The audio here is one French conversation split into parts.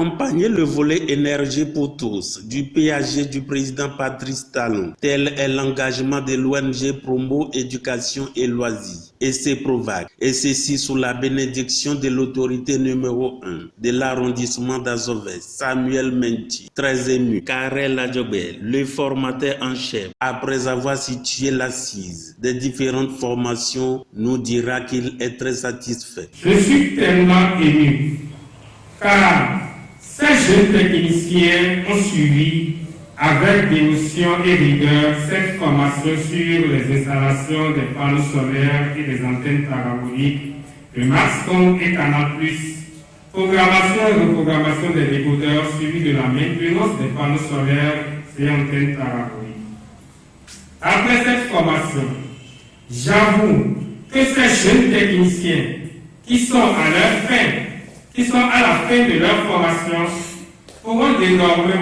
accompagner le volet énergie pour tous du PAG du président Patrice Talon. Tel est l'engagement de l'ONG Promo Éducation et Loisirs et CEPROVAC, et ceci sous la bénédiction de l'autorité numéro 1 de l'arrondissement d'Azovès, Samuel Menti, très ému, Karel Adjobé, le formateur en chef, après avoir situé l'assise des différentes formations, nous dira qu'il est très satisfait. Je suis tellement ému, car ces jeunes techniciens ont suivi avec dévotion et rigueur cette formation sur les installations des panneaux solaires et des antennes paraboliques de Maxcom et Canal+, programmation et reprogrammation des décodeurs suivi de la maintenance des panneaux solaires et antennes paraboliques. Après cette formation, j'avoue que ces jeunes techniciens qui sont à la fin de leur formation pourront désormais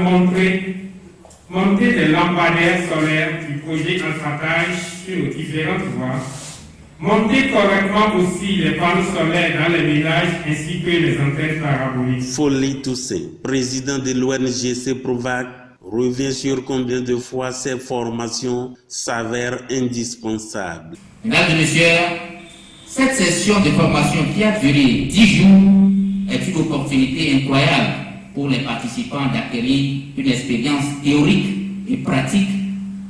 monter des lampadaires solaires du projet Alphatage sur différentes voies, monter correctement aussi les panneaux solaires dans les ménages ainsi que les antennes paraboliques. Folie Toussaint, président de l'ONG CEPROVAC, revient sur combien de fois ces formations s'avèrent indispensables. Mesdames et messieurs, cette session de formation qui a duré 10 jours est une opportunité incroyable pour les participants d'acquérir une expérience théorique et pratique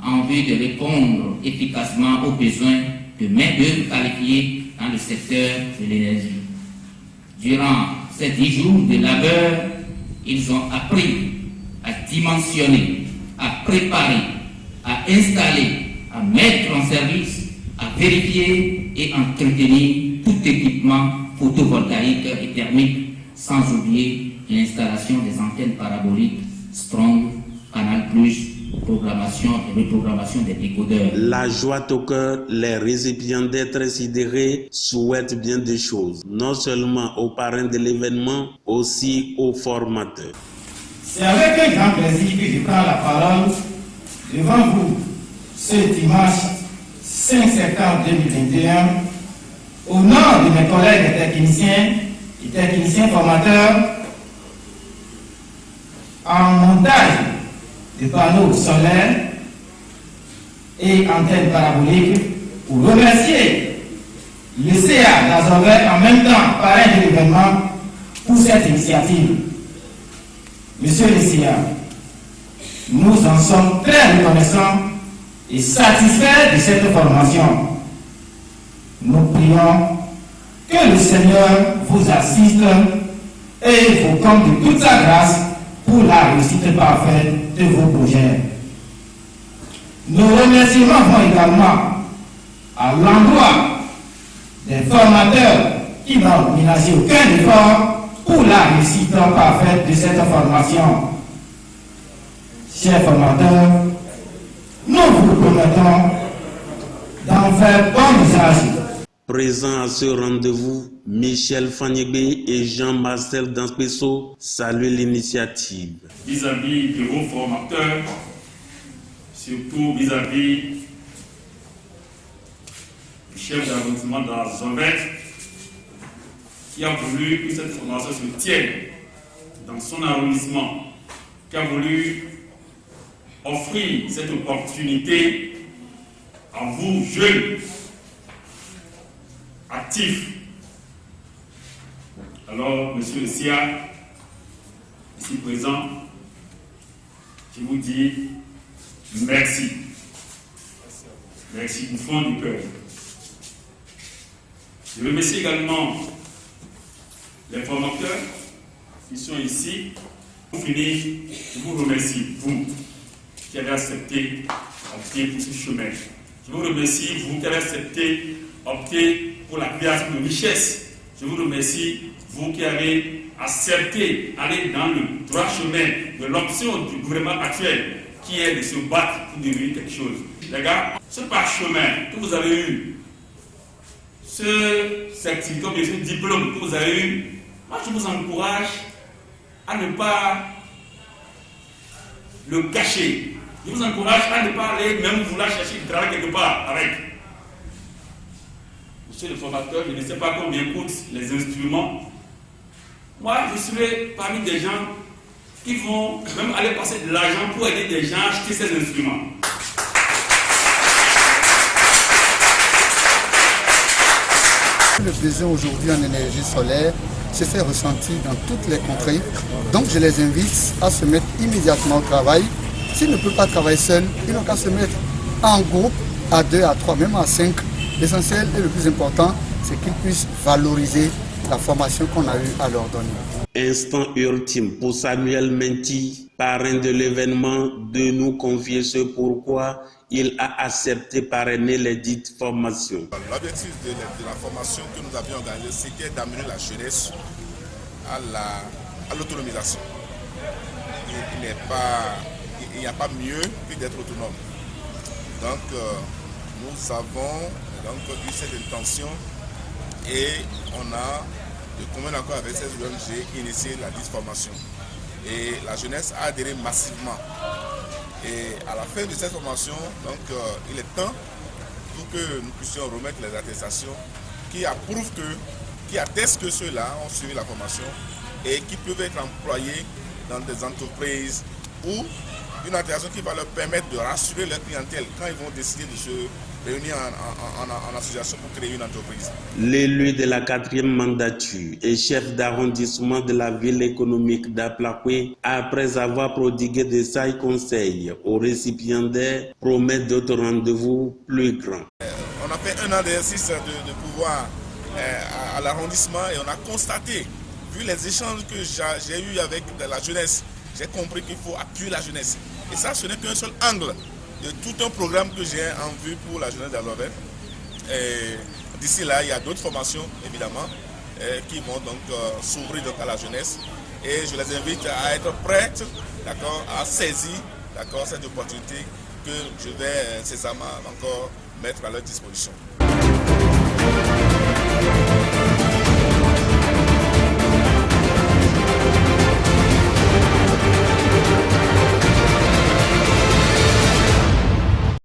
en vue de répondre efficacement aux besoins de main-d'œuvre qualifiée dans le secteur de l'énergie. Durant ces 10 jours de labeur, ils ont appris à dimensionner, à préparer, à installer, à mettre en service, à vérifier et entretenir tout équipement photovoltaïque et thermique, sans oublier l'installation des antennes paraboliques Strong, Canal+, programmation et reprogrammation des décodeurs. La joie au cœur, les récipiendaires très sidérés souhaitent bien des choses, non seulement aux parrains de l'événement, aussi aux formateurs. C'est avec un grand plaisir que je prends la parole devant vous ce dimanche 5 septembre 2021 au nom de mes collègues techniciens et techniciens formateurs en montage de panneaux solaires et antennes paraboliques pour remercier le CA d'Azovès en même temps parrain de l'événement pour cette initiative. Monsieur le CA, nous en sommes très reconnaissants et satisfaits de cette formation. Nous prions que le Seigneur vous assiste et vous comble de toute sa grâce pour la réussite parfaite de vos projets. Nos remerciements vont également à l'endroit des formateurs qui n'ont ménagé aucun effort pour la réussite parfaite de cette formation. Chers formateurs, nous vous promettons d'en faire bon usage. Présents à ce rendez-vous, Michel Fanigbé et Jean-Marcel Danspesso saluent l'initiative. Vis-à-vis de vos formateurs, surtout vis-à-vis du chef d'arrondissement d'Azovès, qui a voulu que cette formation se tienne dans son arrondissement, qui a voulu offrir cette opportunité à vous, jeunes, actifs. Alors, monsieur le SIA, ici présent, je vous dis merci. Merci du fond du cœur. Je remercie également les formateurs qui sont ici. Pour finir, je vous remercie, vous qui avez accepté d'opter pour ce chemin. Je vous remercie, vous qui avez accepté d'opter pour la création de richesse. Je vous remercie, vous qui avez accepté d'aller dans le droit chemin de l'option du gouvernement actuel, qui est de se battre pour devenir quelque chose. Les gars, ce parchemin que vous avez eu, ce certificat, ce diplôme que vous avez eu, moi je vous encourage à ne pas le cacher. Je vous encourage à ne pas aller même vouloir chercher du travail quelque part avec. Monsieur le formateur, je ne sais pas combien coûtent les instruments moi je serai parmi des gens qui vont même aller passer de l'argent pour aider des gens à acheter ces instruments. Le besoin aujourd'hui en énergie solaire se fait ressentir dans toutes les contrées. Donc je les invite à se mettre immédiatement au travail. S'ils ne peuvent pas travailler seuls, ils n'ont qu'à se mettre en groupe, à 2, à 3, même à 5. L'essentiel et le plus important, c'est qu'ils puissent valoriser la formation qu'on a eu à leur donner. Instant ultime pour Samuel Menti, parrain de l'événement, de nous confier ce pourquoi il a accepté parrainer les dites formations. L'objectif de la formation que nous avions organisée, c'était d'amener la jeunesse à l'autonomisation. Il n'y a pas mieux que d'être autonome. Donc nous avons eu cette intention et on a, de commun accord avec ces ONG, initié la dite formation. Et la jeunesse a adhéré massivement. Et à la fin de cette formation, il est temps pour que nous puissions remettre les attestations qui approuvent qui attestent que ceux-là ont suivi la formation et qui peuvent être employés dans des entreprises ou une attestation qui va leur permettre de rassurer leur clientèle quand ils vont décider de se réunir en association pour créer une entreprise. L'élu de la 4e mandature et chef d'arrondissement de la ville économique d'Aplakwe, après avoir prodigué des sages conseils aux récipiendaires, promet d'autres rendez-vous plus grands. On a fait un an d'exercice de pouvoir à l'arrondissement et on a constaté, vu les échanges que j'ai eus avec la jeunesse, j'ai compris qu'il faut appuyer la jeunesse. Et ça, ce n'est qu'un seul angle de tout un programme que j'ai en vue pour la jeunesse d'Alovet. D'ici là, il y a d'autres formations, évidemment, qui vont donc s'ouvrir à la jeunesse. Et je les invite à être prêts, à saisir cette opportunité que je vais incessamment encore mettre à leur disposition.